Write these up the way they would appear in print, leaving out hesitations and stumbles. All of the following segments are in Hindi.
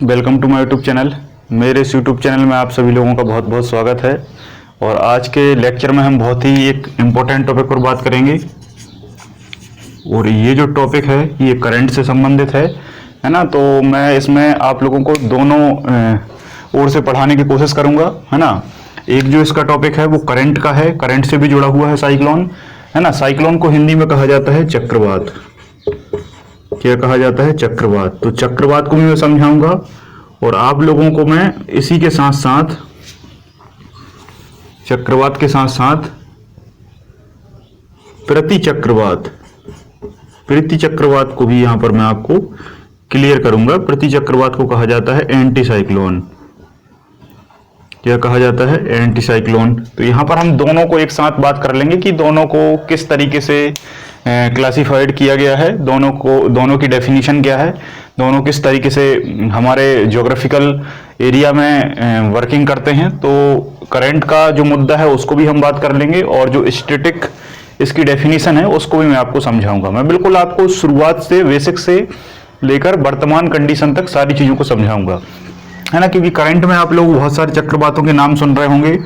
Welcome to my YouTube channel. मेरे इस यूट्यूब चैनल में आप सभी लोगों का बहुत बहुत स्वागत है। और आज के लेक्चर में हम बहुत ही एक इम्पोर्टेंट टॉपिक पर बात करेंगे। और ये जो टॉपिक है ये करंट से संबंधित है ना। तो मैं इसमें आप लोगों को दोनों ओर से पढ़ाने की कोशिश करूँगा, है ना। एक जो इसका टॉपिक है वो करंट का है, करंट से भी जुड़ा हुआ है साइक्लोन, है ना। साइक्लोन को हिंदी में कहा जाता है चक्रवात। क्या कहा जाता है? चक्रवात। तो चक्रवात को भी मैं समझाऊंगा और आप लोगों को मैं इसी के साथ साथ चक्रवात के साथ साथ प्रति चक्रवात को भी यहां पर मैं आपको क्लियर करूंगा। प्रति चक्रवात को कहा जाता है एंटी साइक्लोन। क्या कहा जाता है? Anti cyclone. तो यहां पर हम दोनों को एक साथ बात कर लेंगे कि दोनों को किस तरीके से क्लासिफाइड किया गया है, दोनों की डेफिनेशन क्या है, दोनों किस तरीके से हमारे ज्योग्राफिकल एरिया में वर्किंग करते हैं। तो करंट का जो मुद्दा है उसको भी हम बात कर लेंगे और जो स्टैटिक इसकी डेफिनेशन है उसको भी मैं आपको समझाऊंगा। मैं बिल्कुल आपको शुरुआत से बेसिक से लेकर वर्तमान कंडीशन तक सारी चीज़ों को समझाऊंगा, है ना। क्योंकि करंट में आप लोग बहुत सारे चक्रवातों के नाम सुन रहे होंगे।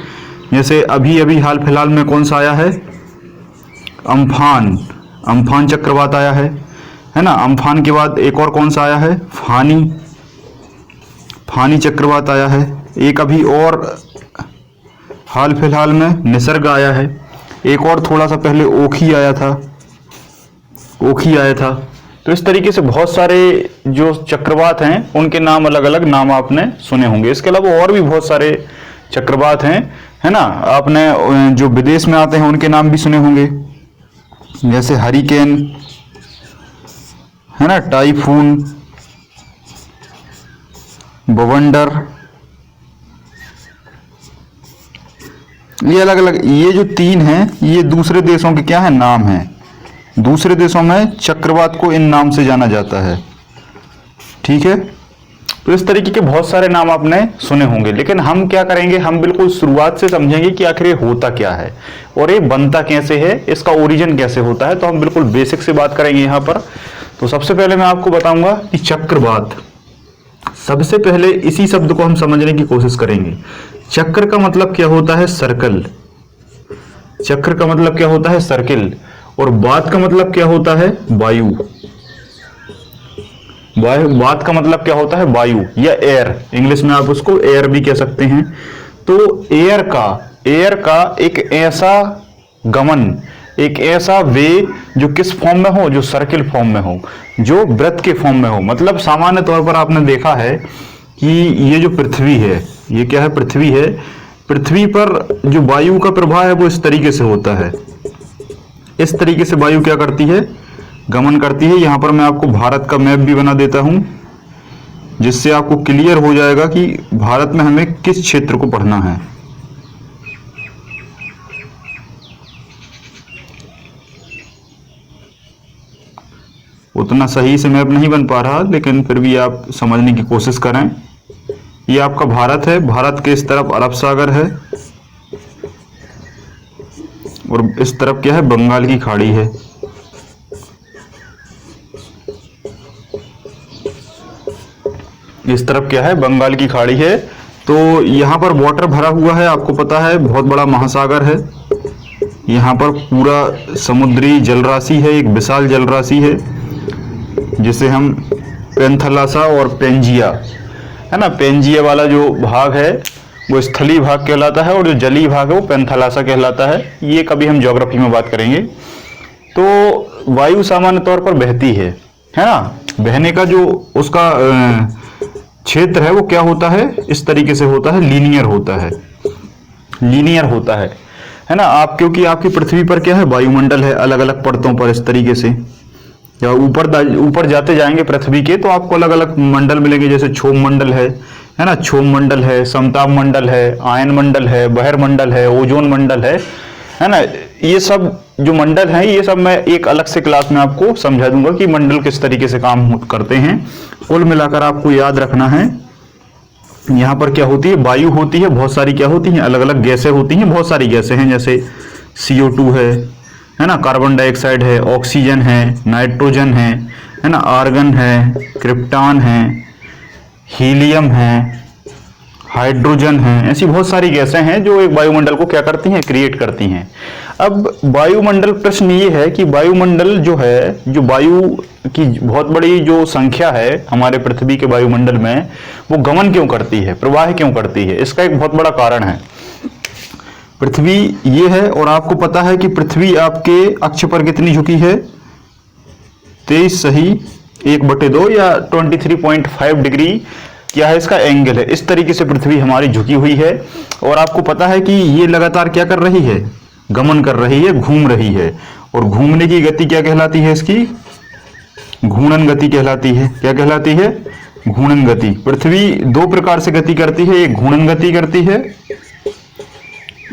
जैसे अभी अभी हाल फिलहाल में कौन सा आया है? अम्फान चक्रवात आया है ना। अम्फान के बाद एक और कौन सा आया है? फानी चक्रवात आया है। एक अभी और हाल फिलहाल में निसर्ग आया है। एक और थोड़ा सा पहले ओखी आया था। तो इस तरीके से बहुत सारे जो चक्रवात हैं उनके नाम अलग अलग नाम आपने सुने होंगे। इसके अलावा और भी बहुत सारे चक्रवात हैं, है ना। आपने जो विदेश में आते हैं उनके नाम भी सुने होंगे, जैसे हरिकेन, है ना, टाइफून, बवंडर। ये अलग अलग, ये जो तीन हैं ये दूसरे देशों के क्या है? नाम हैं। दूसरे देशों में चक्रवात को इन नाम से जाना जाता है, ठीक है। तो इस तरीके के बहुत सारे नाम आपने सुने होंगे, लेकिन हम क्या करेंगे, हम बिल्कुल शुरुआत से समझेंगे कि आखिर ये होता क्या है और ये बनता कैसे है, इसका ओरिजिन कैसे होता है। तो हम बिल्कुल बेसिक से बात करेंगे यहाँ पर। तो सबसे पहले मैं आपको बताऊंगा कि चक्रवात, सबसे पहले इसी शब्द को हम समझने की कोशिश करेंगे। चक्र का मतलब क्या होता है? सर्कल। चक्र का मतलब क्या होता है? सर्किल। और वात का मतलब क्या होता है? वायु। वात का मतलब क्या होता है? वायु या एयर। इंग्लिश में आप उसको एयर भी कह सकते हैं। तो एयर का एक ऐसा गमन, एक ऐसा वे जो किस फॉर्म में हो? जो सर्किल फॉर्म में हो, जो वृत्त के फॉर्म में हो। मतलब सामान्य तौर पर आपने देखा है कि ये जो पृथ्वी है, ये क्या है? पृथ्वी है। पृथ्वी पर जो वायु का प्रवाह है वो इस तरीके से होता है। इस तरीके से वायु क्या करती है? गमन करती है। यहां पर मैं आपको भारत का मैप भी बना देता हूं, जिससे आपको क्लियर हो जाएगा कि भारत में हमें किस क्षेत्र को पढ़ना है। उतना सही से मैप नहीं बन पा रहा, लेकिन फिर भी आप समझने की कोशिश करें। ये आपका भारत है। भारत के इस तरफ अरब सागर है और इस तरफ क्या है? बंगाल की खाड़ी है। इस तरफ क्या है? बंगाल की खाड़ी है। तो यहाँ पर वाटर भरा हुआ है, आपको पता है बहुत बड़ा महासागर है। यहाँ पर पूरा समुद्री जलराशि है, एक विशाल जलराशि है जिसे हम पेंथलासा और पेंजिया, है ना, पेंजिया वाला जो भाग है वो स्थलीय भाग कहलाता है और जो जलीय भाग है वो पेंथलासा कहलाता है। ये कभी हम ज्योग्राफी में बात करेंगे। तो वायु सामान्य तौर पर बहती है ना। बहने का जो उसका क्षेत्र है वो क्या होता है? इस तरीके से होता है, लीनियर होता है ना। आप क्योंकि आपकी पृथ्वी पर क्या है? वायुमंडल है अलग अलग परतों पर। इस तरीके से या ऊपर जाते जाएंगे पृथ्वी के तो आपको अलग अलग मंडल मिलेंगे। जैसे क्षोभ मंडल है ना, क्षोभ मंडल है, समताप मंडल है, आयन मंडल है, बहिर मंडल है, ओजोन मंडल है ना। ये सब जो मंडल हैं ये सब मैं एक अलग से क्लास में आपको समझा दूंगा कि मंडल किस तरीके से काम करते हैं। कुल मिलाकर आपको याद रखना है, यहाँ पर क्या होती है? वायु होती है, बहुत सारी क्या होती हैं? अलग अलग गैसें होती हैं। बहुत सारी गैसें हैं, जैसे CO2 है ना, कार्बन डाइऑक्साइड है, ऑक्सीजन है, नाइट्रोजन है ना, आर्गन है, क्रिप्टॉन है, हीलियम है, हाइड्रोजन है, ऐसी बहुत सारी गैसें हैं जो एक वायुमंडल को क्या करती हैं, क्रिएट करती हैं। अब वायुमंडल, प्रश्न ये है कि वायुमंडल जो है, जो वायु की बहुत बड़ी जो संख्या है हमारे पृथ्वी के वायुमंडल में, वो गमन क्यों करती है, प्रवाह क्यों करती है? इसका एक बहुत बड़ा कारण है। पृथ्वी ये है, और आपको पता है कि पृथ्वी आपके अक्ष पर कितनी झुकी है, 23 सही 1/2 या 23.5 डिग्री क्या है इसका एंगल है। इस तरीके से पृथ्वी हमारी झुकी हुई है, और आपको पता है कि ये लगातार क्या कर रही है, गमन कर रही है, घूम रही है। और घूमने की गति क्या कहलाती है इसकी, घूर्णन गति कहलाती है। क्या कहलाती है, घूर्णन गति। पृथ्वी दो प्रकार से गति करती है, एक घूर्णन गति करती है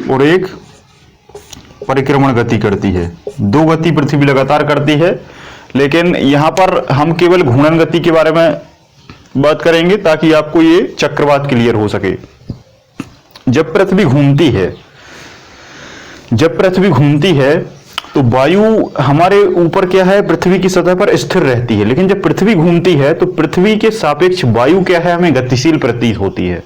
और एक परिक्रमण गति करती है। दो गति पृथ्वी लगातार करती है, लेकिन यहां पर हम केवल घूर्णन गति के बारे में बात करेंगे ताकि आपको ये चक्रवात क्लियर हो सके। जब पृथ्वी घूमती है तो वायु हमारे ऊपर क्या है, पृथ्वी की सतह पर स्थिर रहती है, लेकिन जब पृथ्वी घूमती है तो पृथ्वी के सापेक्ष वायु क्या है, हमें गतिशील प्रतीत होती है।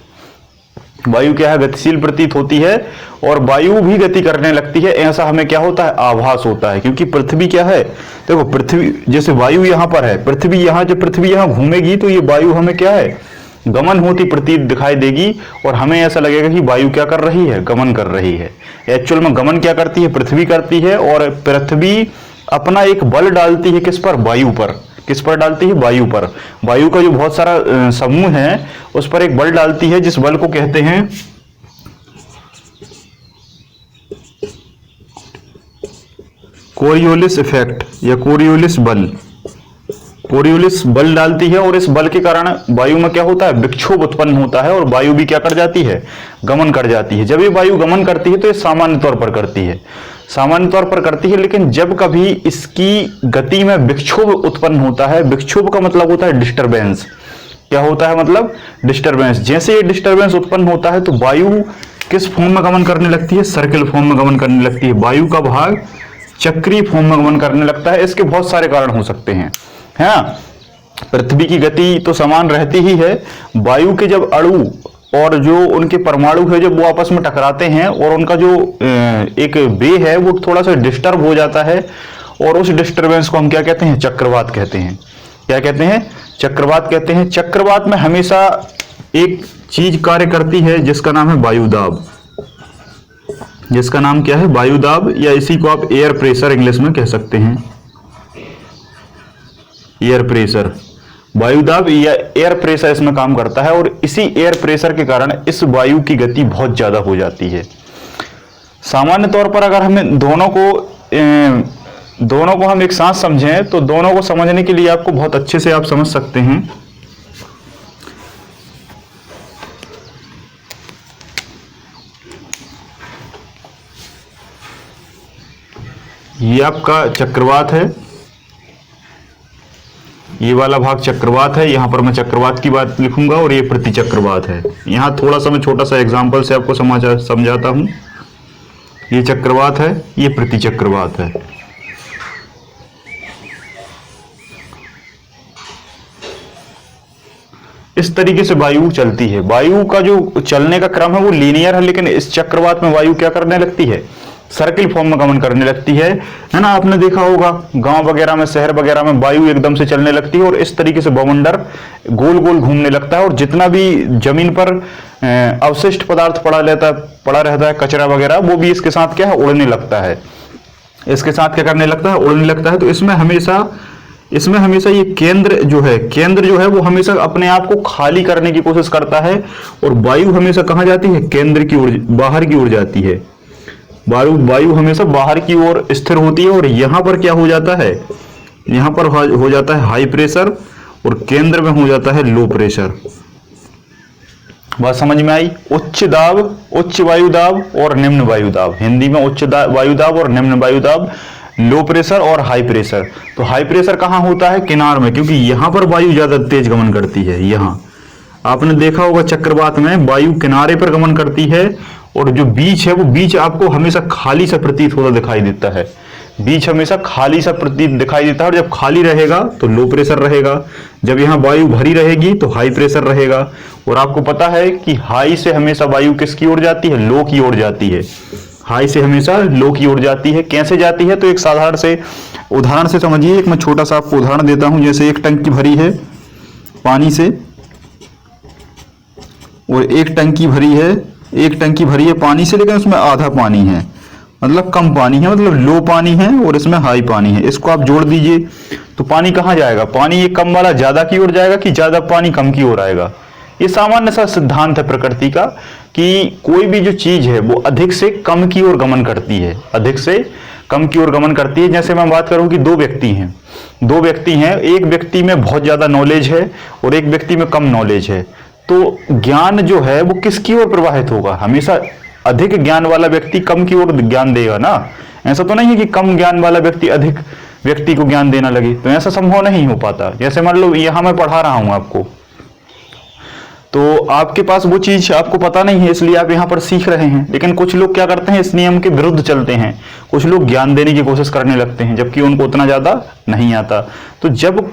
वायु क्या है, गतिशील प्रतीत होती है, और वायु भी गति करने लगती है, ऐसा हमें क्या होता है, आभास होता है। क्योंकि पृथ्वी क्या है, देखो पृथ्वी जैसे वायु यहां पर है, पृथ्वी यहां, जब पृथ्वी यहां घूमेगी तो ये वायु हमें क्या है, गमन होती प्रतीत दिखाई देगी, और हमें ऐसा लगेगा कि वायु क्या कर रही है, गमन कर रही है। एक्चुअल में गमन क्या करती है, पृथ्वी करती है, और पृथ्वी अपना एक बल डालती है किस पर, वायु पर। किस पर डालती है, वायु पर। वायु का जो बहुत सारा समूह है उस पर एक बल डालती है, जिस बल को कहते हैं कोरियोलिस इफेक्ट या कोरियोलिस बल। कोरियोलिस बल डालती है, और इस बल के कारण वायु में क्या होता है, विक्षोभ उत्पन्न होता है, और वायु भी क्या कर जाती है, गमन कर जाती है। जब ये वायु गमन करती है तो ये सामान्य तौर पर करती है, लेकिन जब कभी इसकी गति में विक्षोभ उत्पन्न होता है, विक्षोभ का मतलब होता है डिस्टरबेंस। क्या होता है, मतलब डिस्टरबेंस। जैसे ये डिस्टरबेंस उत्पन्न होता है तो वायु किस फॉर्म में गमन करने लगती है, सर्किल फॉर्म में गमन करने लगती है। वायु का भाग चक्रीय फॉर्म में गमन करने लगता है। इसके बहुत सारे कारण हो सकते हैं, है ना। पृथ्वी की गति तो समान रहती ही है, वायु के जब अणु और जो उनके परमाणु है जब वो आपस में टकराते हैं, और उनका जो एक वे है वो थोड़ा सा डिस्टर्ब हो जाता है, और उस डिस्टरबेंस को हम क्या कहते हैं, चक्रवात कहते हैं। क्या कहते हैं, चक्रवात कहते हैं। चक्रवात में हमेशा एक चीज कार्य करती है जिसका नाम है वायुदाब। जिसका नाम क्या है, वायुदाब, या इसी को आप एयर प्रेशर इंग्लिश में कह सकते हैं। एयर प्रेशर, वायुदाब या एयर प्रेशर इसमें काम करता है, और इसी एयर प्रेशर के कारण इस वायु की गति बहुत ज्यादा हो जाती है। सामान्य तौर पर अगर हमें दोनों को हम एक साथ समझें तो दोनों को समझने के लिए आपको बहुत अच्छे से आप समझ सकते हैं। ये आपका चक्रवात है, ये वाला भाग चक्रवात है। यहां पर मैं चक्रवात की बात लिखूंगा, और ये प्रतिचक्रवात है। यहां थोड़ा सा मैं छोटा सा एग्जांपल से आपको समझाता हूं। ये चक्रवात है, ये प्रतिचक्रवात है। इस तरीके से वायु चलती है। वायु का जो चलने का क्रम है वो लीनियर है, लेकिन इस चक्रवात में वायु क्या करने लगती है, सर्किल फॉर्म में गमन करने लगती है ना। आपने देखा होगा गांव वगैरह में, शहर वगैरह में वायु एकदम से चलने लगती है, और इस तरीके से वायुमंडल गोल गोल घूमने लगता है, और जितना भी जमीन पर अवशिष्ट पदार्थ पड़ा रहता है, कचरा वगैरह, वो भी इसके साथ क्या है, उड़ने लगता है। इसके साथ क्या करने लगता है, उड़ने लगता है। तो इसमें हमेशा ये केंद्र जो है वो हमेशा अपने आप को खाली करने की कोशिश करता है, और वायु हमेशा कहां जाती है, केंद्र की ओर, बाहर की ओर जाती है। वायु हमेशा बाहर की ओर स्थिर होती है, और यहां पर क्या हो जाता है, यहां पर हो जाता है हाई प्रेशर, और केंद्र में हो जाता है लो प्रेशर। बात समझ में आई। उच्च दाब, उच्च वायुदाब और निम्न वायुदाब। हिंदी में उच्च वायुदाब और निम्न वायुदाब, लो प्रेशर और हाई प्रेशर। तो हाई प्रेशर कहां होता है, किनार में, क्योंकि यहां पर वायु ज्यादा तेज गमन करती है। यहां आपने देखा होगा चक्रवात में वायु किनारे पर गमन करती है, और जो बीच है वो बीच आपको हमेशा खाली सा प्रतीत होता दिखाई देता है। बीच हमेशा खाली सा प्रतीत दिखाई देता है, और जब खाली रहेगा तो लो प्रेशर रहेगा, जब यहाँ वायु भरी रहेगी तो हाई प्रेशर रहेगा। और आपको पता है कि हाई से हमेशा वायु किसकी ओर जाती है, लो की ओर जाती है। हाई से हमेशा लो की ओर जाती है। कैसे जाती है, तो एक साधारण से उदाहरण से समझिए। एक मैं छोटा सा आपको उदाहरण देता हूं। जैसे एक टंकी भरी है पानी से, और एक टंकी भरी है पानी से, लेकिन उसमें आधा पानी है, मतलब कम पानी है, मतलब लो पानी है, और इसमें हाई पानी है। इसको आप जोड़ दीजिए तो पानी कहाँ जाएगा, पानी ये कम वाला ज्यादा की ओर जाएगा कि ज्यादा पानी कम की ओर आएगा। ये सामान्य सा सिद्धांत है प्रकृति का कि कोई भी जो चीज है वो अधिक से कम की ओर गमन करती है, अधिक से कम की ओर गमन करती है। जैसे मैं बात करूं कि दो व्यक्ति हैं, एक व्यक्ति में बहुत ज्यादा नॉलेज है और एक व्यक्ति में कम नॉलेज है, तो ज्ञान जो है वो किसकी ओर प्रवाहित होगा, हमेशा अधिक ज्ञान वाला व्यक्ति कम की ओर ज्ञान देगा ना। ऐसा तो नहीं है कि कम ज्ञान वाला व्यक्ति अधिक व्यक्ति को ज्ञान देना लगे, तो ऐसा संभव नहीं हो पाता। जैसे मान लो यहां मैं पढ़ा रहा हूं आपको, तो आपके पास वो चीज आपको पता नहीं है, इसलिए आप यहाँ पर सीख रहे हैं। लेकिन कुछ लोग क्या करते हैं, इस नियम के विरुद्ध चलते हैं। कुछ लोग ज्ञान देने की कोशिश करने लगते हैं जबकि उनको उतना ज्यादा नहीं आता। तो जब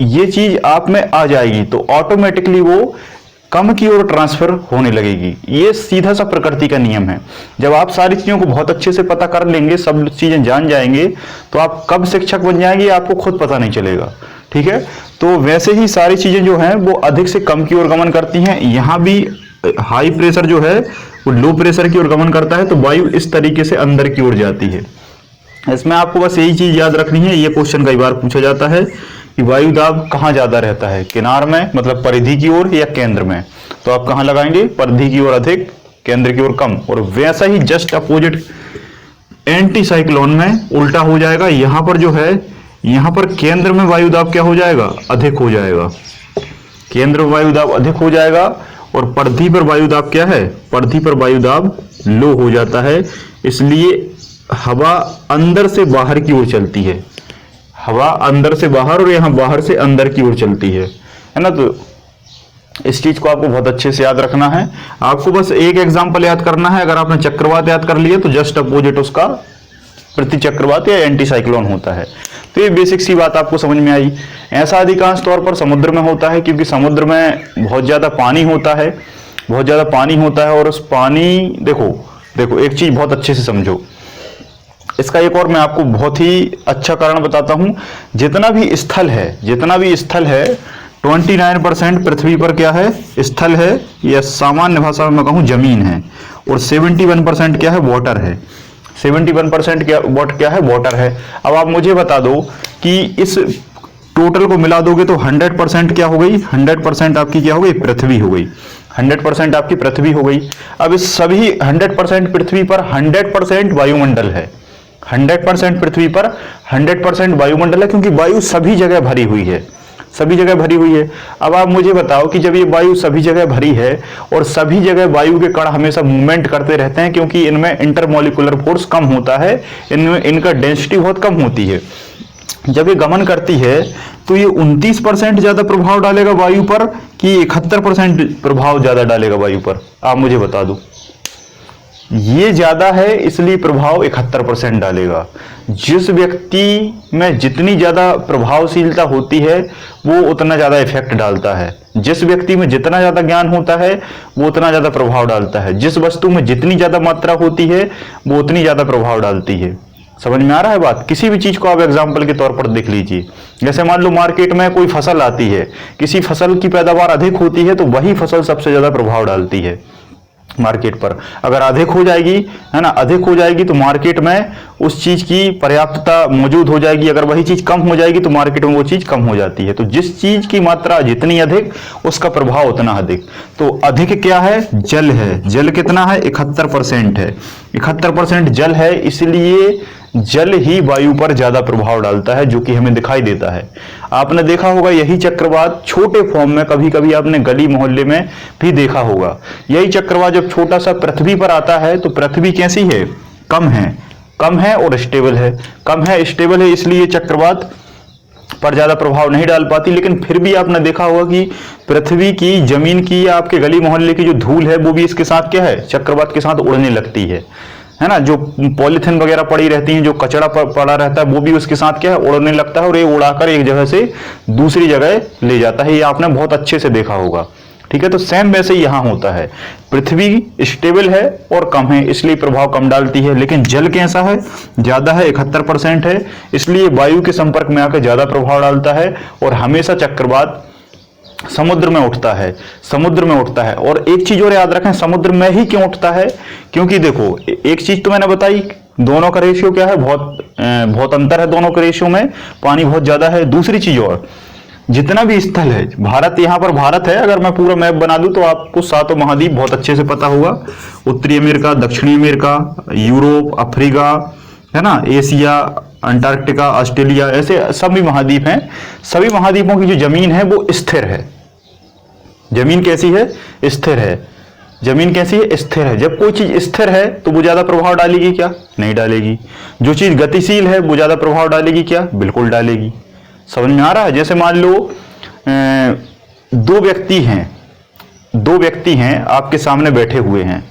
ये चीज आप में आ जाएगी तो ऑटोमेटिकली वो कम की ओर ट्रांसफर होने लगेगी। ये सीधा सा प्रकृति का नियम है। जब आप सारी चीजों को बहुत अच्छे से पता कर लेंगे, सब चीजें जान जाएंगे, तो आप कब शिक्षक बन जाएंगे आपको खुद पता नहीं चलेगा। ठीक है, तो वैसे ही सारी चीजें जो हैं वो अधिक से कम की ओर गमन करती हैं। यहाँ भी हाई प्रेशर जो है वो लो प्रेशर की ओर गमन करता है, तो वायु इस तरीके से अंदर की ओर जाती है। इसमें आपको बस यही चीज याद रखनी है। ये क्वेश्चन कई बार पूछा जाता है कि वायु दाब कहाँ ज्यादा रहता है, किनार में मतलब परिधि की ओर या केंद्र में। तो आप कहाँ लगाएंगे, परिधि की ओर अधिक, केंद्र की ओर कम। और वैसा ही जस्ट अपोजिट एंटी साइक्लोन में उल्टा हो जाएगा। यहां पर जो है, यहां पर केंद्र में वायु दाब क्या हो जाएगा, अधिक हो जाएगा। केंद्र में वायु दाब अधिक हो जाएगा और परिधि पर वायु दाब क्या है, परिधि पर वायु दाब लो हो जाता है। इसलिए हवा अंदर से बाहर की ओर चलती है, हवा अंदर से बाहर और यहां बाहर से अंदर की ओर चलती है ना। तो इस चीज को आपको बहुत अच्छे से याद रखना है। आपको बस एक एग्जांपल याद करना है। अगर आपने चक्रवात याद कर लिया तो जस्ट अपोजिट उसका प्रति चक्रवात या एंटी साइक्लोन होता है। तो ये बेसिक सी बात आपको समझ में आई। ऐसा अधिकांश तौर पर समुद्र में होता है, क्योंकि समुद्र में बहुत ज्यादा पानी होता है, बहुत ज्यादा पानी होता है। और उस पानी, देखो एक चीज बहुत अच्छे से समझो। इसका एक और मैं आपको बहुत ही अच्छा कारण बताता हूं। जितना भी स्थल है 29% पृथ्वी पर क्या है, स्थल है, या सामान्य भाषा में मैं कहूं जमीन है, और 71% क्या है, वाटर है। 71% क्या है, वाटर है। अब आप मुझे बता दो कि इस टोटल को मिला दोगे तो 100% क्या हो गई, 100% आपकी क्या हो गई, पृथ्वी हो गई। 100% आपकी पृथ्वी हो गई। अब इस सभी 100% पृथ्वी पर 100% वायुमंडल है। 100% पृथ्वी पर 100% वायुमंडल है, क्योंकि वायु सभी जगह भरी हुई है, सभी जगह भरी हुई है। अब आप मुझे बताओ कि जब ये वायु सभी जगह भरी है और सभी जगह वायु के कण हमेशा मूवमेंट करते रहते हैं, क्योंकि इनमें इंटरमॉलिक्यूलर फोर्स कम होता है, इनमें इनका डेंसिटी बहुत कम होती है। जब ये गमन करती है तो ये 29% ज्यादा प्रभाव डालेगा वायु पर कि 71% प्रभाव ज्यादा डालेगा वायु पर, आप मुझे बता दो। ये ज्यादा है इसलिए प्रभाव 71% डालेगा। जिस व्यक्ति में जितनी ज्यादा प्रभावशीलता होती है वो उतना ज्यादा इफेक्ट डालता है। जिस व्यक्ति में जितना ज्यादा ज्ञान होता है वो उतना ज्यादा प्रभाव डालता है। जिस वस्तु में जितनी ज्यादा मात्रा होती है वो उतनी ज्यादा प्रभाव डालती है। समझ में आ रहा है बात? किसी भी चीज को आप एग्जाम्पल के तौर पर देख लीजिए। जैसे मान लो मार्केट में कोई फसल आती है, किसी फसल की पैदावार अधिक होती है तो वही फसल सबसे ज्यादा प्रभाव डालती है मार्केट पर। अगर अधिक हो जाएगी, है ना, अधिक हो जाएगी तो मार्केट में उस चीज की पर्याप्तता मौजूद हो जाएगी। अगर वही चीज कम हो जाएगी तो मार्केट में वो चीज कम हो जाती है। तो जिस चीज की मात्रा जितनी अधिक उसका प्रभाव उतना अधिक। तो अधिक क्या है, जल है। जल कितना है, 71% है। 71% जल है, इसलिए जल ही वायु पर ज्यादा प्रभाव डालता है, जो कि हमें दिखाई देता है। आपने देखा होगा यही चक्रवात छोटे फॉर्म में कभी कभी आपने गली मोहल्ले में भी देखा होगा। यही चक्रवात जब छोटा सा पृथ्वी पर आता है तो पृथ्वी कैसी है, कम है और स्टेबल है। कम है, स्टेबल है, इसलिए चक्रवात पर ज्यादा प्रभाव नहीं डाल पाती। लेकिन फिर भी आपने देखा होगा कि पृथ्वी की, जमीन की या आपके गली मोहल्ले की जो धूल है वो भी इसके साथ क्या है, चक्रवात के साथ उड़ने लगती है है ना, जो पॉलीथिन वगैरह पड़ी रहती हैं, जो कचरा पड़ा रहता है, वो भी उसके साथ क्या है, उड़ने लगता है और ये उड़ाकर एक जगह से दूसरी जगह ले जाता है। ये आपने बहुत अच्छे से देखा होगा। ठीक है, तो सेम वैसे ही यहां होता है। पृथ्वी स्टेबल है और कम है, इसलिए प्रभाव कम डालती है। लेकिन जल कैसा है, ज्यादा है, 71% है, इसलिए वायु के संपर्क में आकर ज्यादा प्रभाव डालता है और हमेशा चक्रवात समुद्र में उठता है, समुद्र में उठता है। और एक चीज और याद रखें, समुद्र में ही क्यों उठता है, क्योंकि देखो एक चीज तो मैंने बताई, दोनों का रेशियो क्या है, बहुत अंतर है दोनों के रेशियो में, पानी बहुत ज्यादा है। दूसरी चीज और, जितना भी स्थल है, भारत, यहां पर भारत है, अगर मैं पूरा मैप बना दूं तो आपको सातों महाद्वीप बहुत अच्छे से पता होगा। उत्तरी अमेरिका, दक्षिणी अमेरिका, यूरोप, अफ्रीका, है ना, एशिया, अंटार्कटिका, ऑस्ट्रेलिया, ऐसे सभी महाद्वीप हैं। सभी महाद्वीपों की जो जमीन है वो स्थिर है। जमीन कैसी है, स्थिर है। जमीन कैसी है, स्थिर है। जब कोई चीज स्थिर है तो वो ज्यादा प्रभाव डालेगी क्या, नहीं डालेगी। जो चीज गतिशील है वो ज्यादा प्रभाव डालेगी क्या, बिल्कुल डालेगी। समझ में आ रहा है। जैसे मान लो दो व्यक्ति हैं आपके सामने बैठे हुए हैं,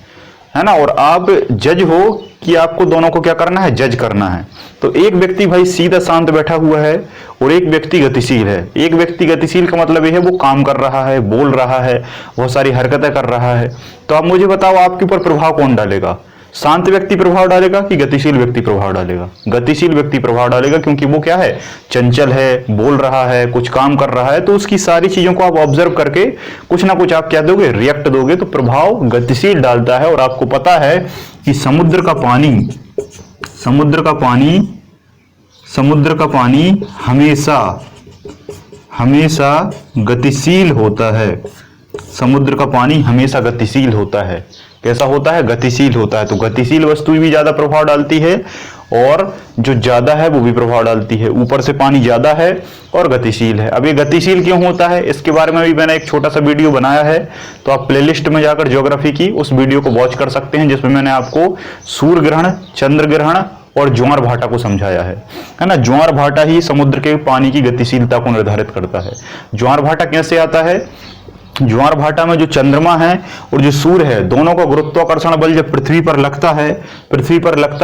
है ना, और आप जज हो कि आपको दोनों को क्या करना है, जज करना है। तो एक व्यक्ति भाई सीधा शांत बैठा हुआ है और एक व्यक्ति गतिशील है। एक व्यक्ति गतिशील का मतलब यह है वो काम कर रहा है, बोल रहा है, बहुत सारी हरकतें कर रहा है। तो आप मुझे बताओ आपके ऊपर प्रभाव कौन डालेगा, शांत व्यक्ति प्रभाव डालेगा कि गतिशील व्यक्ति प्रभाव डालेगा? गतिशील व्यक्ति प्रभाव डालेगा, क्योंकि वो क्या है, चंचल है, बोल रहा है, कुछ काम कर रहा है। तो उसकी सारी चीजों को आप ऑब्जर्व करके कुछ ना कुछ आप क्या दोगे, रिएक्ट दोगे। तो प्रभाव गतिशील डालता है। और आपको पता है कि समुद्र का पानी हमेशा गतिशील होता है। समुद्र का पानी हमेशा गतिशील होता है। कैसा होता है, गतिशील होता है। तो गतिशील वस्तु भी ज्यादा प्रभाव डालती है और जो ज्यादा है वो भी प्रभाव डालती है। ऊपर से पानी ज्यादा है और गतिशील है। अब ये गतिशील क्यों होता है, इसके बारे में भी मैंने एक छोटा सा वीडियो बनाया है, तो आप प्लेलिस्ट में जाकर ज्योग्राफी की उस वीडियो को वॉच कर सकते हैं, जिसमें मैंने आपको सूर्य ग्रहण, चंद्र ग्रहण और ज्वार भाटा को समझाया है ना। ज्वार भाटा ही समुद्र के पानी की गतिशीलता को निर्धारित करता है। ज्वार भाटा कैसे आता है, ज्वार भाटा में जो चंद्रमा है और जो सूर्य है, दोनों का गुरुत्वाकर्षण बल जब पृथ्वी पर लगता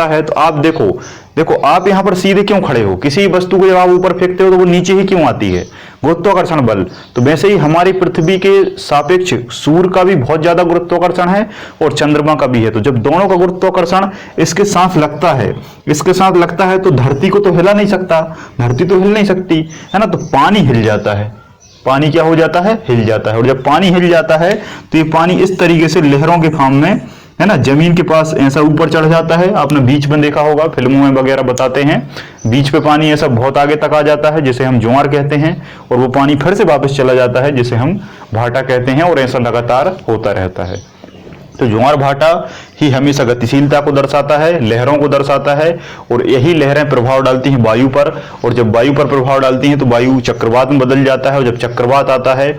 है तो आप देखो आप यहां पर सीधे क्यों खड़े हो, किसी वस्तु को जब आप ऊपर फेंकते हो तो वो नीचे ही क्यों आती है, गुरुत्वाकर्षण बल। तो वैसे ही हमारी पृथ्वी के सापेक्ष सूर्य का भी बहुत ज्यादा गुरुत्वाकर्षण है और चंद्रमा का भी है। तो जब दोनों का गुरुत्वाकर्षण इसके साथ लगता है तो धरती को तो हिला नहीं सकता, धरती तो हिल नहीं सकती, है ना। तो पानी हिल जाता है, पानी क्या हो जाता है, हिल जाता है। और जब पानी हिल जाता है तो ये पानी इस तरीके से लहरों के फॉर्म में, है ना, जमीन के पास ऐसा ऊपर चढ़ जाता है। आपने बीच में देखा होगा, फिल्मों में वगैरह बताते हैं, बीच पे पानी ऐसा बहुत आगे तक आ जाता है, जिसे हम ज्वार कहते हैं, और वो पानी फिर से वापस चला जाता है, जिसे हम भाटा कहते हैं, और ऐसा लगातार होता रहता है। तो ज्वार भाटा ही हमेशा गतिशीलता को दर्शाता है, लहरों को दर्शाता है, और यही लहरें प्रभाव डालती हैं वायु पर। और जब वायु पर प्रभाव डालती हैं तो वायु चक्रवात में बदल जाता है। और जब चक्रवात आता है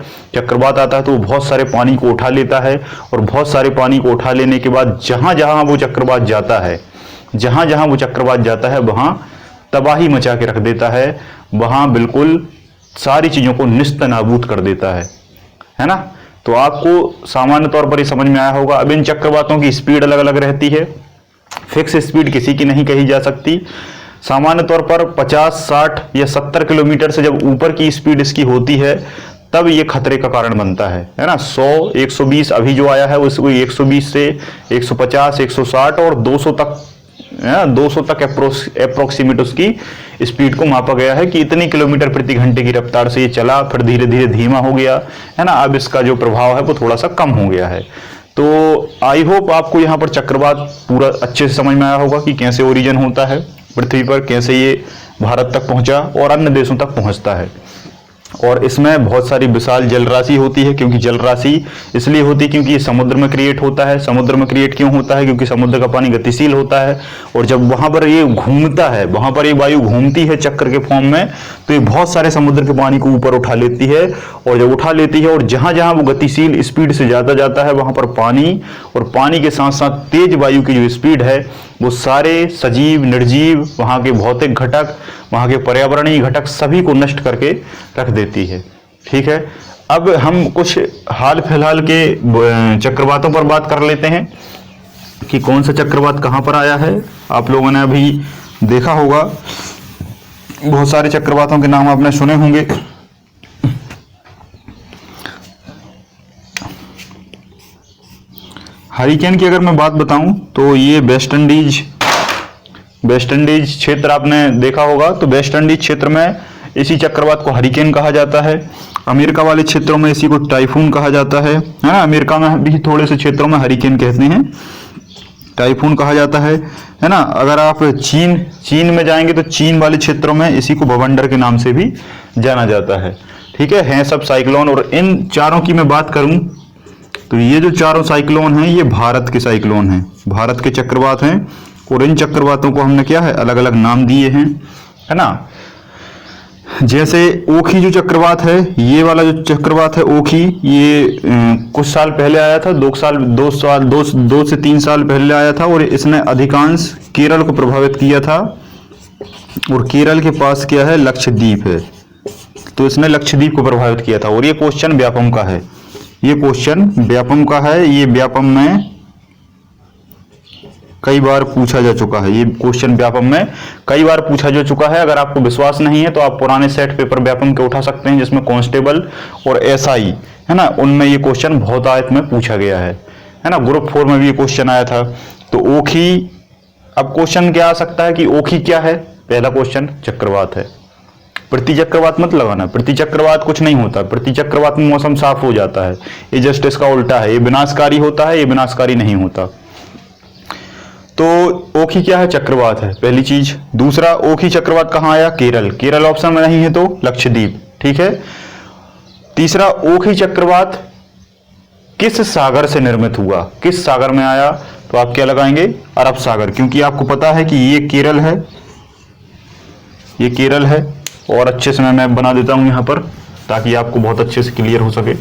तो वो बहुत सारे पानी को उठा लेता है, और बहुत सारे पानी को उठा लेने के बाद जहां जहां वो चक्रवात जाता है वहां तबाही मचा के रख देता है, वहां बिल्कुल सारी चीजों को निस्त नाबूद कर देता है ना। तो आपको सामान्य तौर पर ये समझ में आया होगा। अब इन चक्रवातों की स्पीड अलग अलग रहती है, फिक्स स्पीड किसी की नहीं कही जा सकती। सामान्य तौर पर 50, 60 या 70 किलोमीटर से जब ऊपर की स्पीड इसकी होती है तब ये खतरे का कारण बनता है ना। 100, 120 अभी जो आया है उसको 120 से 150, 160 और 200 तक अप्रोक्सीमेट उसकी स्पीड को मापा गया है कि इतनी किलोमीटर प्रति घंटे की रफ्तार से ये चला, फिर धीरे धीरे धीमा हो गया, है ना। अब इसका जो प्रभाव है वो थोड़ा सा कम हो गया है। तो आई होप आपको यहाँ पर चक्रवात पूरा अच्छे से समझ में आया होगा कि कैसे ओरिजिन होता है पृथ्वी पर, कैसे ये भारत तक पहुंचा और अन्य देशों तक पहुंचता है। और इसमें बहुत सारी विशाल जल राशि होती है, क्योंकि जल राशि इसलिए होती है क्योंकि ये समुद्र में क्रिएट होता है। समुद्र में क्रिएट क्यों होता है, क्योंकि समुद्र का पानी गतिशील होता है, और जब वहां पर ये घूमता है, वहां पर ये वायु घूमती है चक्र के फॉर्म में, तो ये बहुत सारे समुद्र के पानी को ऊपर उठा लेती है। और जब उठा लेती है और जहां जहां वो गतिशील स्पीड से ज्यादा जाता है वहां पर पानी, और पानी के साथ साथ तेज वायु की जो स्पीड है वो सारे सजीव, निर्जीव, वहां के भौतिक घटक, वहां के पर्यावरणीय घटक सभी को नष्ट करके रख देती है। ठीक है, अब हम कुछ हाल फिलहाल के चक्रवातों पर बात कर लेते हैं। कि कौन सा चक्रवात कहाँ पर आया है। आप लोगों ने अभी देखा होगा, बहुत सारे चक्रवातों के नाम आपने सुने होंगे। हरिकेन की अगर मैं बात बताऊं तो ये वेस्ट इंडीज क्षेत्र आपने देखा होगा, तो वेस्ट इंडीज क्षेत्र में इसी चक्रवात को हरिकेन कहा जाता है। अमेरिका वाले क्षेत्रों में इसी को टाइफून कहा जाता है ना। अमेरिका में भी थोड़े से क्षेत्रों में हरिकेन कहते हैं, टाइफून कहा जाता है ना। अगर आप चीन में जाएंगे तो चीन वाले क्षेत्रों में इसी को भवंडर के नाम से भी जाना जाता है। ठीक है, हैं सब साइक्लोन। और इन चारों की मैं बात करूं तो ये जो चारों साइक्लोन हैं ये भारत के साइक्लोन हैं, भारत के चक्रवात हैं। और इन चक्रवातों को हमने क्या है, अलग अलग नाम दिए हैं, है ना। जैसे ओखी जो चक्रवात है, ये वाला जो चक्रवात है ओखी, ये कुछ साल पहले आया था, 2 से 3 साल पहले आया था। और इसने अधिकांश केरल को प्रभावित किया था। और केरल के पास क्या है, लक्षद्वीप है, तो इसने लक्षद्वीप को प्रभावित किया था। और ये क्वेश्चन व्यापम का है, ये क्वेश्चन व्यापम का है। ये व्यापम में कई बार पूछा जा चुका है, ये क्वेश्चन व्यापम में कई बार पूछा जा चुका है। अगर आपको विश्वास नहीं है तो आप पुराने सेट पेपर व्यापम के उठा सकते हैं, जिसमें कांस्टेबल और एसआई है ना, उनमें ये क्वेश्चन बहुत आयत में पूछा गया है ना। ग्रुप 4 में भी ये क्वेश्चन आया था। तो ओखी, अब क्वेश्चन क्या आ सकता है कि ओखी क्या है। पहला क्वेश्चन चक्रवात है, प्रति चक्रवात मत लगाना, प्रति चक्रवात कुछ नहीं होता। प्रति चक्रवात में मौसम साफ हो जाता है, ये जस्ट इसका उल्टा है, ये विनाशकारी होता है, ये विनाशकारी नहीं होता। तो ओखी क्या है, चक्रवात है, पहली चीज। दूसरा, ओखी चक्रवात कहां आया, केरल, केरल ऑप्शन में नहीं है तो लक्षद्वीप, ठीक है। तीसरा, ओखी चक्रवात किस सागर से निर्मित हुआ, किस सागर में आया, तो आप क्या लगाएंगे, अरब सागर, क्योंकि आपको पता है कि ये केरल है, ये केरल है। और अच्छे से मैं मैप बना देता हूं यहां पर, ताकि आपको बहुत अच्छे से क्लियर हो सके।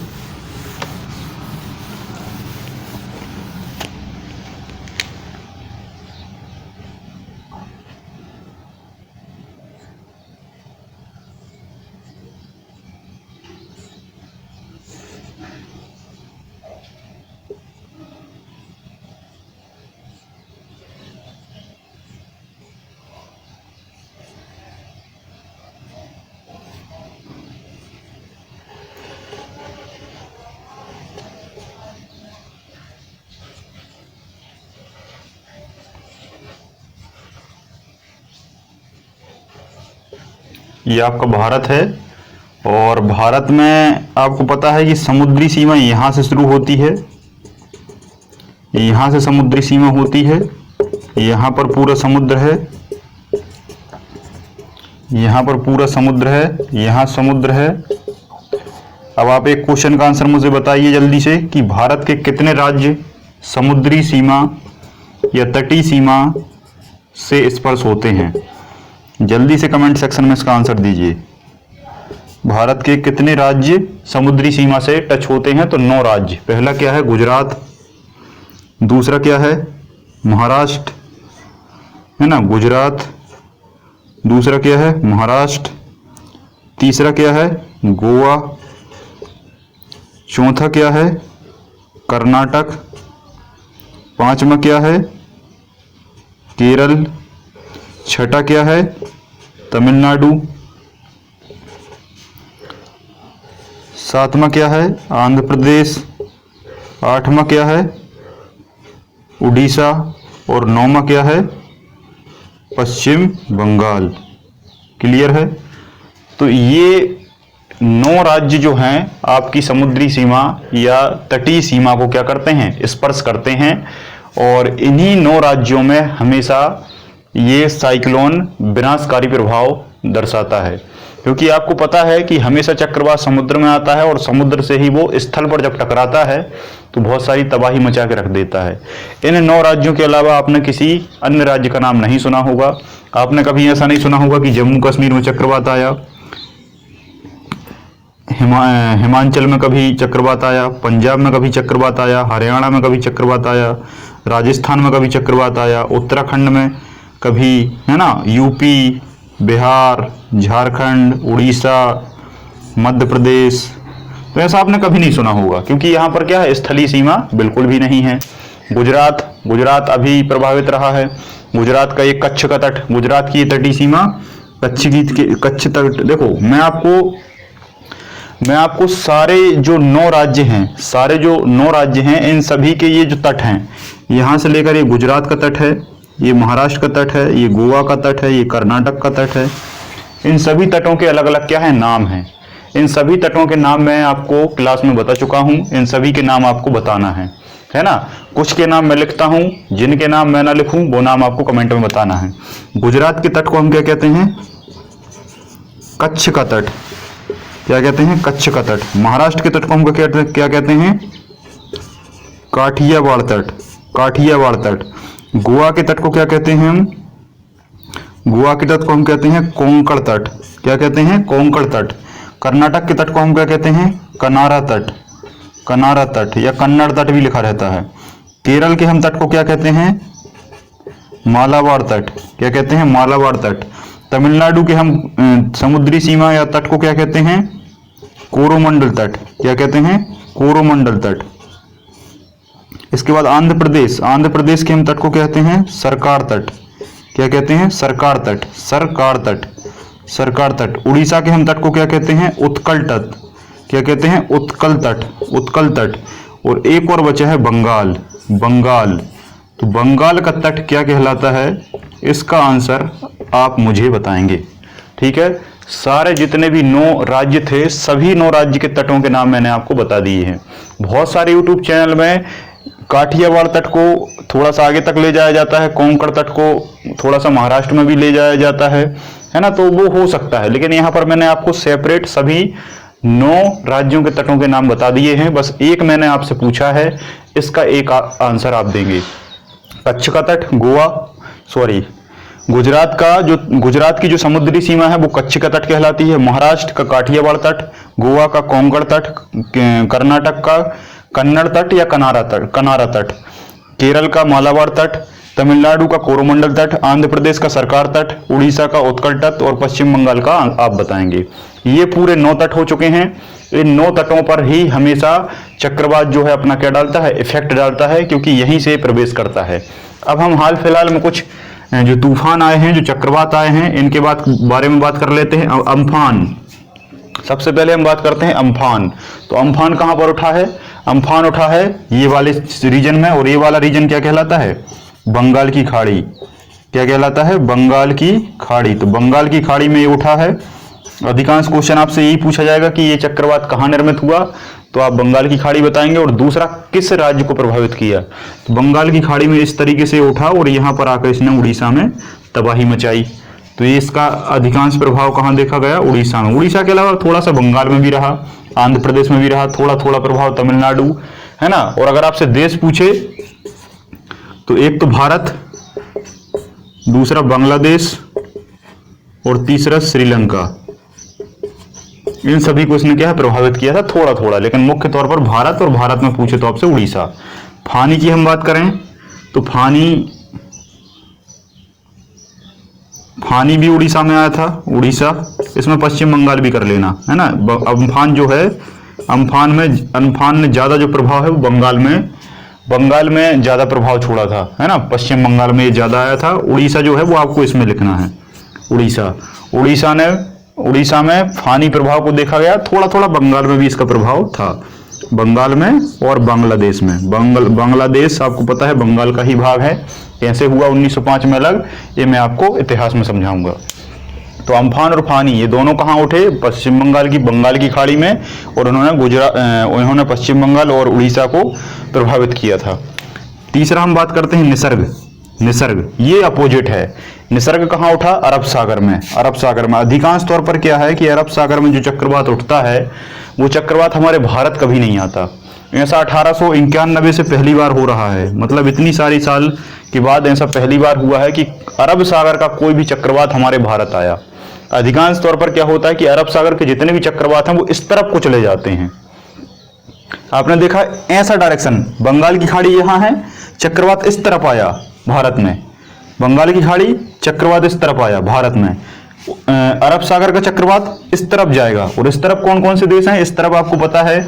ये आपका भारत है। और भारत में आपको पता है कि समुद्री सीमा यहां से शुरू होती है, यहां से समुद्री सीमा होती है, यहां पर पूरा समुद्र है, यहां पर पूरा समुद्र है, यहां समुद्र है। अब आप एक क्वेश्चन का आंसर मुझे बताइए जल्दी से कि भारत के कितने राज्य समुद्री सीमा या तटीय सीमा से स्पर्श होते हैं। जल्दी से कमेंट सेक्शन में इसका आंसर दीजिए। भारत के कितने राज्य समुद्री सीमा से टच होते हैं, तो 9 राज्य। पहला क्या है, गुजरात। दूसरा क्या है, महाराष्ट्र, है ना, गुजरात। दूसरा क्या है, महाराष्ट्र। तीसरा क्या है, गोवा। चौथा क्या है, कर्नाटक। पांचवा क्या है, केरल। छठा क्या है, तमिलनाडु। सातवां क्या है, आंध्र प्रदेश। आठवां क्या है, उड़ीसा। और 9वां क्या है, पश्चिम बंगाल। क्लियर है। तो ये 9 राज्य जो हैं आपकी समुद्री सीमा या तटीय सीमा को क्या करते हैं, स्पर्श करते हैं। और इन्हीं 9 राज्यों में हमेशा ये साइक्लोन विनाशकारी प्रभाव दर्शाता है, क्योंकि आपको पता है कि हमेशा चक्रवात समुद्र में आता है और समुद्र से ही वो स्थल पर जब टकराता है तो बहुत सारी तबाही मचा के रख देता है। इन 9 राज्यों के अलावा आपने किसी अन्य राज्य का नाम नहीं सुना होगा। आपने कभी ऐसा नहीं सुना होगा कि जम्मू कश्मीर में चक्रवात आया, हिमाचल में कभी चक्रवात आया, पंजाब में कभी चक्रवात आया, हरियाणा में कभी चक्रवात आया, राजस्थान में कभी चक्रवात आया, उत्तराखंड में कभी, है ना, यूपी, बिहार, झारखंड, उड़ीसा, मध्य प्रदेश। तो ऐसा आपने कभी नहीं सुना होगा, क्योंकि यहाँ पर क्या है, स्थलीय सीमा बिल्कुल भी नहीं है। गुजरात, गुजरात अभी प्रभावित रहा है। गुजरात का ये कच्छ का तट, गुजरात की तटीय सीमा कच्छ तट। देखो मैं आपको सारे जो 9 राज्य हैं, इन सभी के ये जो तट हैं, यहां से लेकर ये गुजरात का तट है, ये महाराष्ट्र का तट है, ये गोवा का तट है, ये कर्नाटक का तट है। इन सभी तटों के अलग अलग क्या है, नाम हैं। इन सभी तटों के नाम मैं आपको क्लास में बता चुका हूं। इन सभी के नाम आपको बताना है ना। कुछ के नाम मैं लिखता हूं, जिनके नाम मैं ना लिखूं वो नाम आपको कमेंट में बताना है। गुजरात के तट को हम क्या कहते हैं, कच्छ का तट। क्या कहते हैं, कच्छ का तट। महाराष्ट्र के तट को हम क्या कहते हैं, काठियावाड़ तट, काठियावाड़ तट। गोवा के तट को क्या कहते हैं हम, गोवा के तट को हम कहते हैं कोंकण तट। क्या कहते हैं, कोंकण तट। कर्नाटक के तट को हम क्या कहते हैं, कनारा तट, कनारा तट या कन्नड़ तट भी लिखा रहता है। केरल के हम तट को क्या कहते हैं, मालाबार तट। क्या कहते हैं, मालाबार तट। तमिलनाडु के हम समुद्री सीमा या तट को क्या कहते हैं, कोरोमंडल तट। क्या कहते हैं, कोरोमंडल तट। इसके बाद आंध्र प्रदेश, आंध्र प्रदेश के हम तट को कहते हैं सरकार तट। क्या कहते हैं, सरकार तट, सरकार तट, सरकार तट। उड़ीसा के हम तट को क्या कहते हैं, उत्कल तट। क्या कहते हैं, उत्कल तट, उत्कल तट। और एक और बचा है बंगाल, बंगाल। तो बंगाल का तट क्या कहलाता है, इसका आंसर आप मुझे बताएंगे। ठीक है, सारे जितने भी 9 राज्य थे, सभी 9 राज्य के तटों के नाम मैंने आपको बता दिए हैं। बहुत सारे यूट्यूब चैनल में काठियावाड़ तट को थोड़ा सा आगे तक ले जाया जाता है, कोंकण तट को थोड़ा सा महाराष्ट्र में भी ले जाया जाता है ना, तो वो हो सकता है। लेकिन यहाँ पर मैंने आपको सेपरेट सभी 9 राज्यों के तटों के नाम बता दिए हैं। बस एक मैंने आपसे पूछा है, इसका एक आंसर आप देंगे। कच्छ का तट, गुजरात की जो समुद्री सीमा है वो कच्छ का तट कहलाती है। महाराष्ट्र का काठियावाड़ तट, गोवा का कोंकण तट, कर्नाटक का कन्नड़ तट या कनारा तट, केरल का मालाबार तट, तमिलनाडु का कोरोमंडल तट, आंध्र प्रदेश का सरकार तट, उड़ीसा का उत्कल तट और पश्चिम बंगाल का आप बताएंगे। ये पूरे 9 तट हो चुके हैं। इन 9 तटों पर ही हमेशा चक्रवात जो है अपना क्या डालता है, इफेक्ट डालता है, क्योंकि यहीं से प्रवेश करता है। अब हम हाल फिलहाल में कुछ जो तूफान आए हैं, जो चक्रवात आए हैं, इनके बारे में बात कर लेते हैं। अम्फान, सबसे पहले हम बात करते हैं अम्फान। तो अम्फान कहां पर उठा है, अम्फान उठा है ये वाले रीजन में, और ये वाला रीजन क्या कहलाता है, बंगाल की खाड़ी। क्या कहलाता है, बंगाल की खाड़ी। तो बंगाल की खाड़ी में ये उठा है। अधिकांश क्वेश्चन आपसे यही पूछा जाएगा कि ये चक्रवात कहाँ निर्मित हुआ, तो आप बंगाल की खाड़ी बताएंगे। और दूसरा, किस राज्य को प्रभावित किया, तो बंगाल की खाड़ी में इस तरीके से उठा और यहाँ पर आकर इसने उड़ीसा में तबाही मचाई। तो ये इसका अधिकांश प्रभाव कहाँ देखा गया, उड़ीसा में। उड़ीसा के अलावा थोड़ा सा बंगाल में भी रहा, आंध्र प्रदेश में भी रहा, थोड़ा थोड़ा प्रभाव तमिलनाडु, है ना। और अगर आपसे देश पूछे तो एक तो भारत, दूसरा बांग्लादेश और तीसरा श्रीलंका। इन सभी को इसने क्या है, प्रभावित किया था थोड़ा थोड़ा, लेकिन मुख्य तौर पर भारत, और भारत में पूछे तो आपसे उड़ीसा। फानी की हम बात करें तो फानी भी उड़ीसा में आया था, उड़ीसा। इसमें पश्चिम बंगाल भी कर लेना, है ना। अम्फान जो है, अम्फान ने ज्यादा जो प्रभाव है वो बंगाल में ज्यादा प्रभाव छोड़ा था, है ना। पश्चिम बंगाल में ये ज्यादा आया था। उड़ीसा जो है वो आपको इसमें लिखना है, उड़ीसा में फानी प्रभाव को देखा गया। थोड़ा थोड़ा बंगाल में भी इसका प्रभाव था, बंगाल में और बांग्लादेश में। बांग्लादेश आपको पता है बंगाल का ही भाग है। कैसे हुआ 1905 में अलग, ये मैं आपको इतिहास में समझाऊंगा। तो अम्फान और फानी ये दोनों कहाँ उठे, पश्चिम बंगाल की खाड़ी में, और उन्होंने पश्चिम बंगाल और उड़ीसा को प्रभावित किया था। तीसरा हम बात करते हैं निसर्ग, ये अपोजिट है। निसर्ग कहाँ उठा, अरब सागर में। अधिकांश तौर पर क्या है कि अरब सागर में जो चक्रवात उठता है वो चक्रवात हमारे भारत कभी नहीं आता। ऐसा 1891 से पहली बार हो रहा है, मतलब इतनी सारी साल के बाद ऐसा पहली बार हुआ है कि अरब सागर का कोई भी चक्रवात हमारे भारत आया। अधिकांश तौर पर क्या होता है कि अरब सागर के जितने भी चक्रवात हैं वो इस तरफ को चले जाते हैं। आपने देखा ऐसा डायरेक्शन, बंगाल की खाड़ी यहाँ है, चक्रवात इस तरफ आया भारत में, बंगाल की खाड़ी चक्रवात इस तरफ आया भारत में। अरब सागर का चक्रवात इस तरफ जाएगा, और इस तरफ कौन कौन से देश हैं, इस तरफ आपको पता है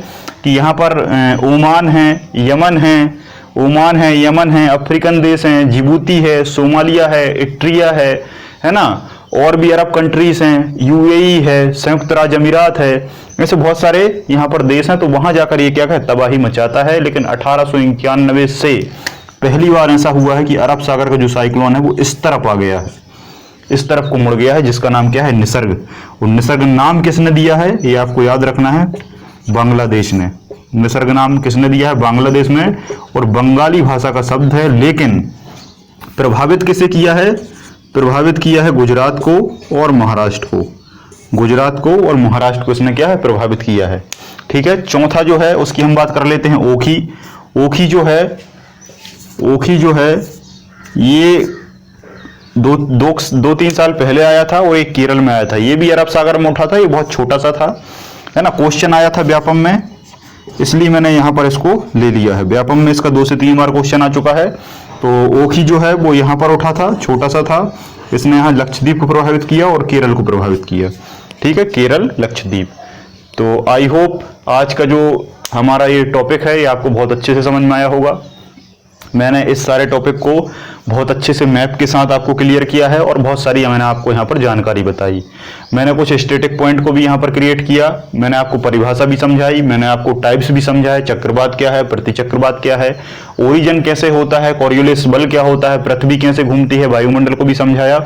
कि यहाँ पर ओमान है, यमन है, ओमान है, यमन है, अफ्रीकन देश हैं, जिबूती है, सोमालिया है, इट्रिया है ना, और भी अरब कंट्रीज हैं, यूएई है, संयुक्त राज्य अमीरात है, ऐसे बहुत सारे यहाँ पर देश हैं। तो वहां जाकर ये क्या है, तबाही मचाता है। लेकिन 1891 से पहली बार ऐसा हुआ है कि अरब सागर का जो साइक्लोन है वो इस तरफ आ गया है, इस तरफ को मुड़ गया है, जिसका नाम क्या है, निसर्ग। और निसर्ग नाम किसने दिया है, ये आपको याद रखना है, बांग्लादेश ने। निसर्ग नाम किसने दिया है, बांग्लादेश में, और बंगाली भाषा का शब्द है। लेकिन प्रभावित किसे किया है, प्रभावित किया है गुजरात को और महाराष्ट्र को। गुजरात को और महाराष्ट्र को इसने क्या है, प्रभावित किया है। ठीक है, चौथा जो है उसकी हम बात कर लेते हैं, ओखी। ओखी जो है ये दो तीन साल पहले आया था और एक केरल में आया था। ये भी अरब सागर में उठा था, ये बहुत छोटा सा था, है ना। क्वेश्चन आया था व्यापम में, इसलिए मैंने यहां पर इसको ले लिया है। व्यापम में इसका 2 से 3 बार क्वेश्चन आ चुका है। तो ओखी जो है वो यहां पर उठा था, छोटा सा था, इसने यहां लक्षद्वीप को प्रभावित किया और केरल को प्रभावित किया। ठीक है, केरल, लक्षद्वीप। तो आई होप आज का जो हमारा ये टॉपिक है ये आपको बहुत अच्छे से समझ में आया होगा। मैंने इस सारे टॉपिक को बहुत अच्छे से मैप के साथ आपको क्लियर किया है और बहुत सारी मैंने आपको यहाँ पर जानकारी बताई। मैंने कुछ स्टैटिक पॉइंट को भी यहाँ पर क्रिएट किया, मैंने आपको परिभाषा भी समझाई, मैंने आपको टाइप्स भी समझाए, चक्रवात क्या है, प्रतिचक्रवात क्या है, ओरिजिन कैसे होता है, कॉरियोलिस बल क्या होता है, पृथ्वी कैसे घूमती है, वायुमंडल को भी समझाया,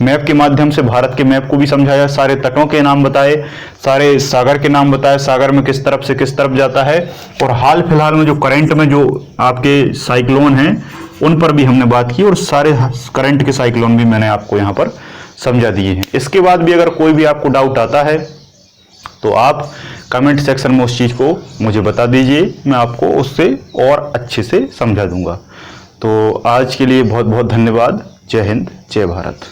मैप के माध्यम से भारत के मैप को भी समझाया, सारे तटों के नाम बताए, सारे सागर के नाम बताए, सागर में किस तरफ से किस तरफ जाता है, और हाल फिलहाल में जो करंट में जो आपके साइक्लोन हैं उन पर भी हमने बात की, और सारे करंट के साइक्लोन भी मैंने आपको यहाँ पर समझा दिए हैं। इसके बाद भी अगर कोई भी आपको डाउट आता है तो आप कमेंट सेक्शन में उस चीज़ को मुझे बता दीजिए, मैं आपको उससे और अच्छे से समझा दूंगा। तो आज के लिए बहुत बहुत धन्यवाद। जय हिंद, जय भारत।